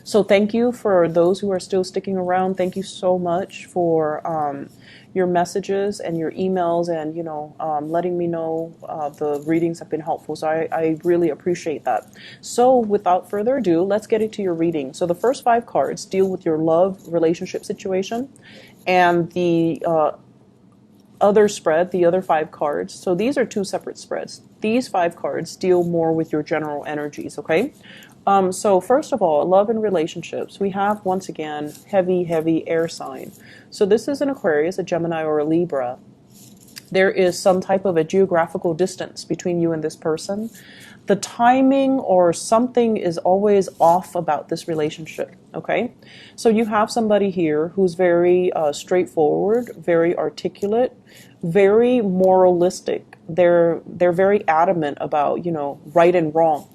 So thank you for those who are still sticking around. Thank you so much for your messages and your emails, and letting me know the readings have been helpful. So I really appreciate that. So without further ado, let's get into your reading. So the first 5 cards deal with your love relationship situation, and the other spread, the other 5 cards. So these are 2 separate spreads. These 5 cards deal more with your general energies, okay? So first of all, love and relationships. We have, once again, heavy air sign. So this is an Aquarius, a Gemini, or a Libra. There is some type of a geographical distance between you and this person. The timing or something is always off about this relationship, okay? So you have somebody here who's very straightforward, very articulate, very moralistic. They're very adamant about, right and wrong.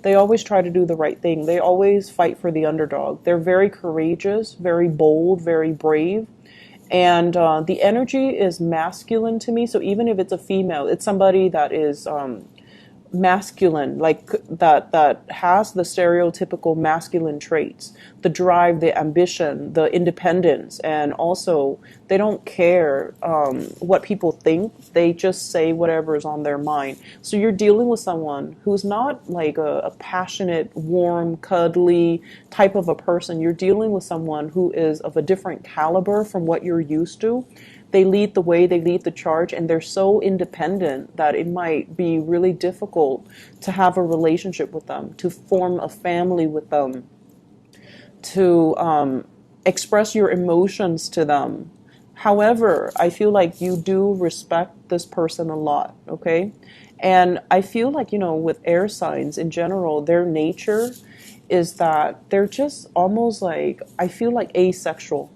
They always try to do the right thing. They always fight for the underdog. They're very courageous, very bold, very brave. And the energy is masculine to me. So even if it's a female, it's somebody that is masculine, like that has the stereotypical masculine traits, the drive, the ambition, the independence, and also they don't care what people think. They just say whatever is on their mind. So you're dealing with someone who's not like a passionate, warm, cuddly type of a person. You're dealing with someone who is of a different caliber from what you're used to. They lead the way, they lead the charge, and they're so independent that it might be really difficult to have a relationship with them, to form a family with them, to express your emotions to them. However, I feel like you do respect this person a lot, okay? And I feel like, with air signs in general, their nature is that they're just almost like, I feel like asexual,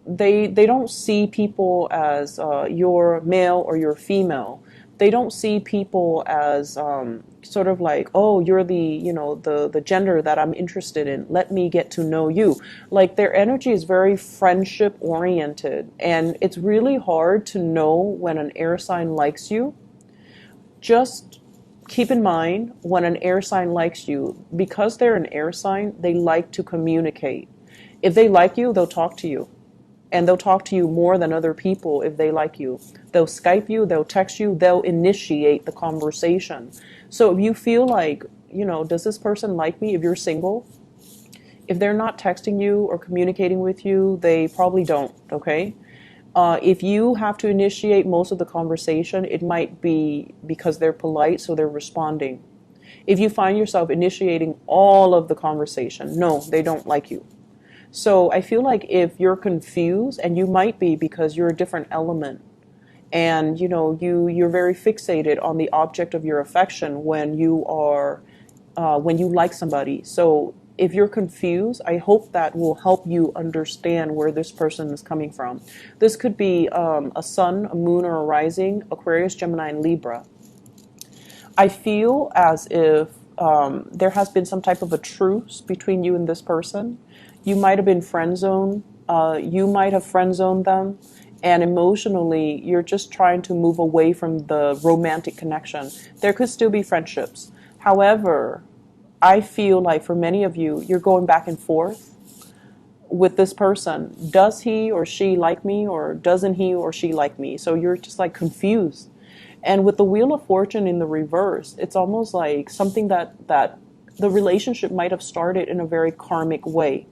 they don't see people as you're male or you're female. They don't see people as sort of like, oh, you're the gender that I'm interested in. Let me get to know you. Like their energy is very friendship oriented, and it's really hard to know when an air sign likes you. Just keep in mind, when an air sign likes you, because they're an air sign, they like to communicate. If they like you, they'll talk to you. And they'll talk to you more than other people if they like you. They'll Skype you, they'll text you, they'll initiate the conversation. So if you feel like, does this person like me? If you're single, if they're not texting you or communicating with you, they probably don't, okay? If you have to initiate most of the conversation, it might be because they're polite, so they're responding. If you find yourself initiating all of the conversation, no, they don't like you. So I feel like if you're confused, and you might be because you're a different element, and you're very fixated on the object of your affection when you like somebody. So if you're confused, I hope that will help you understand where this person is coming from. This could be a sun, a moon, or a rising, Aquarius, Gemini, and Libra. I feel as if there has been some type of a truce between you and this person. You might have been friend zoned. You might have friend zoned them. And emotionally, you're just trying to move away from the romantic connection. There could still be friendships. However, I feel like for many of you, you're going back and forth with this person. Does he or she like me, or doesn't he or she like me? So you're just like confused. And with the Wheel of Fortune in the reverse, it's almost like something that the relationship might have started in a very karmic way.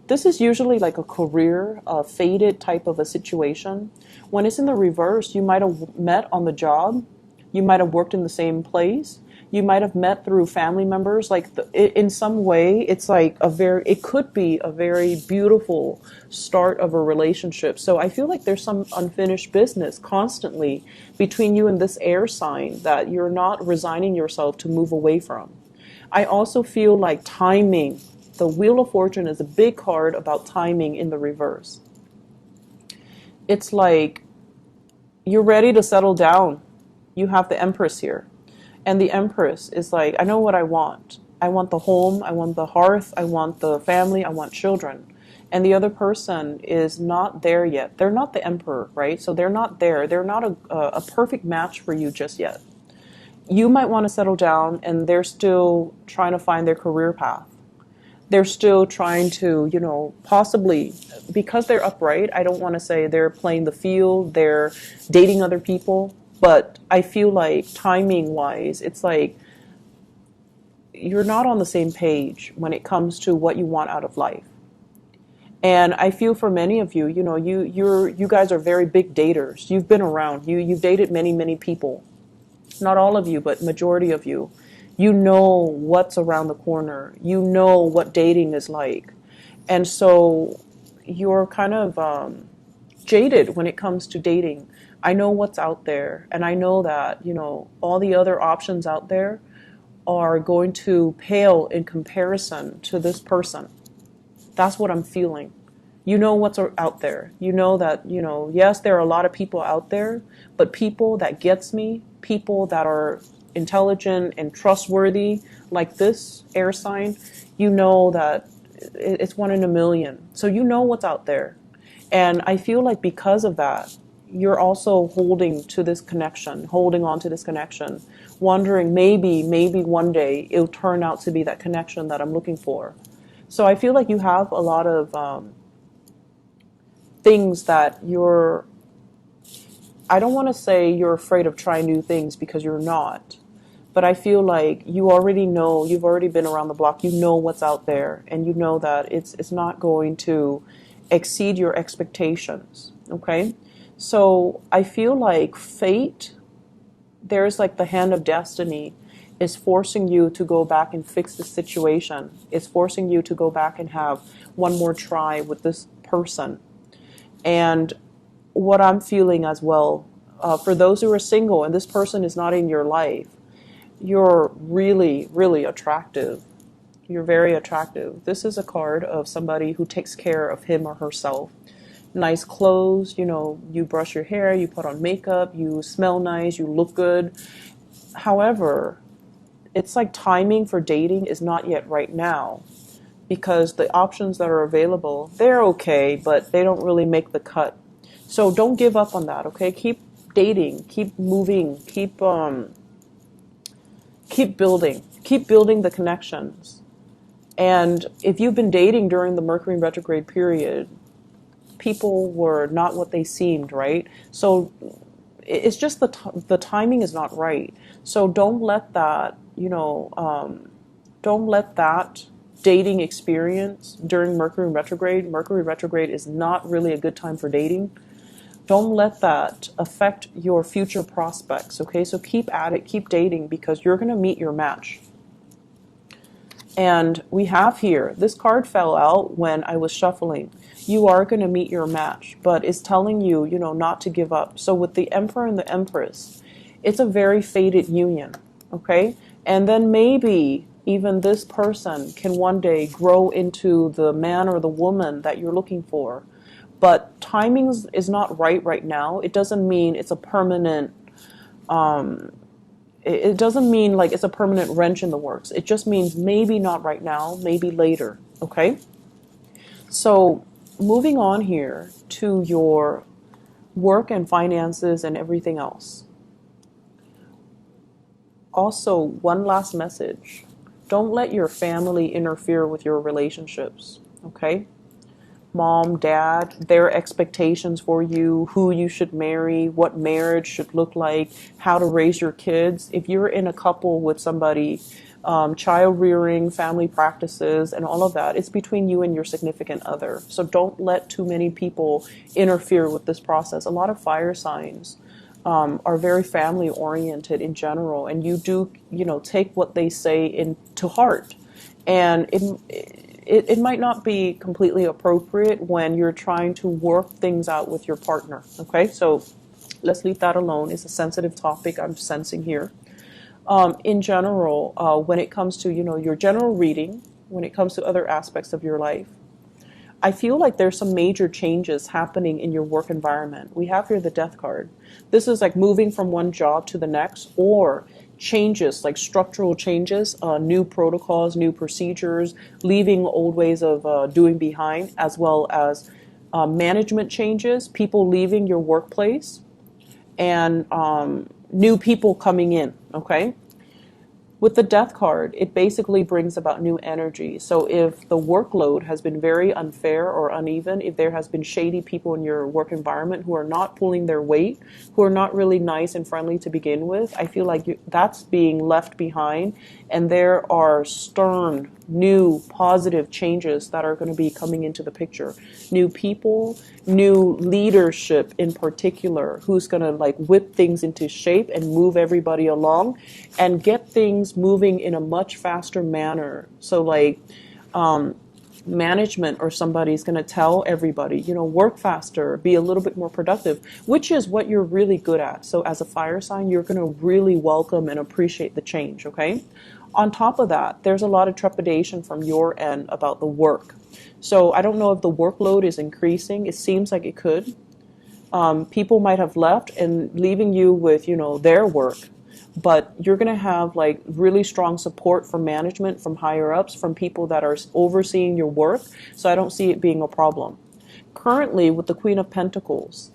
This is usually like a career, fated type of a situation. When it's in the reverse, you might have met on the job. You might have worked in the same place. You might have met through family members. Like in some way, it's like it could be a very beautiful start of a relationship. So I feel like there's some unfinished business constantly between you and this air sign that you're not resigning yourself to move away from. I also feel like timing. The Wheel of Fortune is a big card about timing in the reverse. It's like you're ready to settle down. You have the Empress here. And the Empress is like, I know what I want. I want the home, I want the hearth, I want the family, I want children. And the other person is not there yet. They're not the Emperor, right? So they're not there. They're not a perfect match for you just yet. you might want to settle down, and they're still trying to find their career path. They're still trying to, possibly, because they're upright, I don't want to say they're playing the field, they're dating other people, but I feel like timing wise, it's like you're not on the same page when it comes to what you want out of life. And I feel for many of you, you guys are very big daters. You've been around. You've dated many, many people. Not all of you, but majority of you. You know what's around the corner. You know what dating is like. And so you're kind of jaded when it comes to dating. I know what's out there, and I know that, all the other options out there are going to pale in comparison to this person. That's what I'm feeling. You know what's out there. You know that, yes, there are a lot of people out there, but people that gets me, people that are intelligent and trustworthy, like this air sign, you know that it's one in a million. So you know what's out there. And I feel like because of that, you're also holding to this connection, holding on to this connection, wondering maybe one day it'll turn out to be that connection that I'm looking for. So I feel like you have a lot of things that I don't want to say you're afraid of trying new things, because you're not. But I feel like you already know, you've already been around the block, you know what's out there, and you know that it's not going to exceed your expectations, okay? So I feel like fate, there's like the hand of destiny, is forcing you to go back and fix the situation. It's forcing you to go back and have one more try with this person. And what I'm feeling as well, for those who are single and this person is not in your life, you're really, really attractive. You're very attractive. This is a card of somebody who takes care of him or herself. Nice clothes, you brush your hair, you put on makeup, you smell nice, you look good. However, it's like timing for dating is not yet right now, because the options that are available, they're okay, but they don't really make the cut. So don't give up on that, okay? Keep dating, keep moving, keep building the connections. And if you've been dating during the Mercury retrograde period, people were not what they seemed, right? So it's just the timing is not right. So don't let that, don't let that dating experience during Mercury retrograde. Mercury retrograde is not really a good time for dating. Don't let that affect your future prospects, okay? So keep at it, keep dating, because you're going to meet your match. And we have here, this card fell out when I was shuffling. You are going to meet your match, but it's telling you, not to give up. So with the Emperor and the Empress, it's a very fated union, okay? And then maybe even this person can one day grow into the man or the woman that you're looking for. But timing is not right now. It doesn't mean it's a permanent, it doesn't mean like it's a permanent wrench in the works. It just means maybe not right now, maybe later, okay? So moving on here to your work and finances and everything else. Also, one last message. Don't let your family interfere with your relationships, okay? Mom, dad, their expectations for you, who you should marry, what marriage should look like, how to raise your kids. If you're in a couple with somebody, child rearing, family practices, and all of that, it's between you and your significant other. So don't let too many people interfere with this process. A lot of fire signs are very family oriented in general, and you do, take what they say into heart. And it might not be completely appropriate when you're trying to work things out with your partner, okay? So let's leave that alone. It's a sensitive topic I'm sensing here. In general, when it comes to, your general reading, when it comes to other aspects of your life, I feel like there's some major changes happening in your work environment. We have here the Death card. This is like moving from one job to the next, or changes, like structural changes, new protocols, new procedures, leaving old ways of doing behind, as well as management changes, people leaving your workplace, and new people coming in, okay? With the death card, it basically brings about new energy. So if the workload has been very unfair or uneven, if there has been shady people in your work environment who are not pulling their weight, who are not really nice and friendly to begin with, I feel like that's being left behind. And there are stern, new, positive changes that are going to be coming into the picture. New people, new leadership in particular, who's going to like whip things into shape and move everybody along and get things moving in a much faster manner. So like management or somebody's going to tell everybody, you know, work faster, be a little bit more productive, which is what you're really good at. So as a fire sign, you're going to really welcome and appreciate the change, okay? On top of that, there's a lot of trepidation from your end about the work. So I don't know if the workload is increasing. It seems like it could. People might have left and leaving you with, you know, their work, but you're going to have like really strong support from management, from higher ups, from people that are overseeing your work. So I don't see it being a problem. Currently, with the Queen of Pentacles,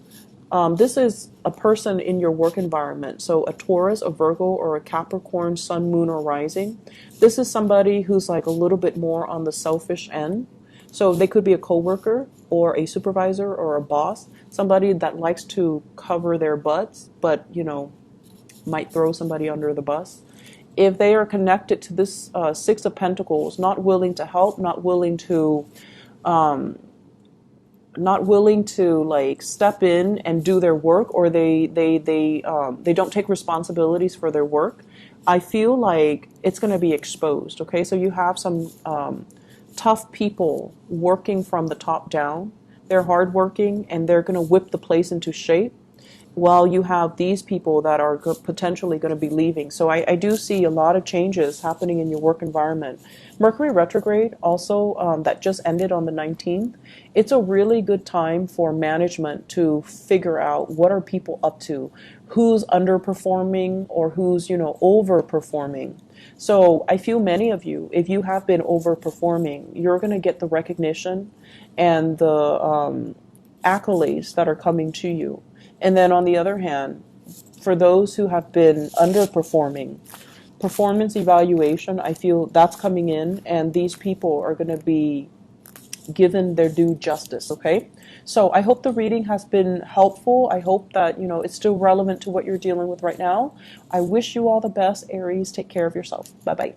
this is a person in your work environment. So a Taurus, a Virgo, or a Capricorn, Sun, Moon, or Rising. This is somebody who's like a little bit more on the selfish end. So they could be a coworker or a supervisor or a boss, somebody that likes to cover their butts, but, you know, might throw somebody under the bus. If they are connected to this Six of Pentacles, not willing to help, not willing to like step in and do their work, or they don't take responsibilities for their work, I feel like it's going to be exposed. Okay, so you have some tough people working from the top down. They're hardworking and they're going to whip the place into shape, while you have these people that are potentially going to be leaving. So I do see a lot of changes happening in your work environment. Mercury retrograde also, that just ended on the 19th. It's a really good time for management to figure out what are people up to, who's underperforming or who's, you know, overperforming. So I feel many of you, if you have been overperforming, you're going to get the recognition and the accolades that are coming to you. And then on the other hand, for those who have been underperforming, performance evaluation, I feel that's coming in, and these people are going to be given their due justice, okay? So I hope the reading has been helpful. I hope that, you know, it's still relevant to what you're dealing with right now. I wish you all the best, Aries. Take care of yourself. Bye-bye.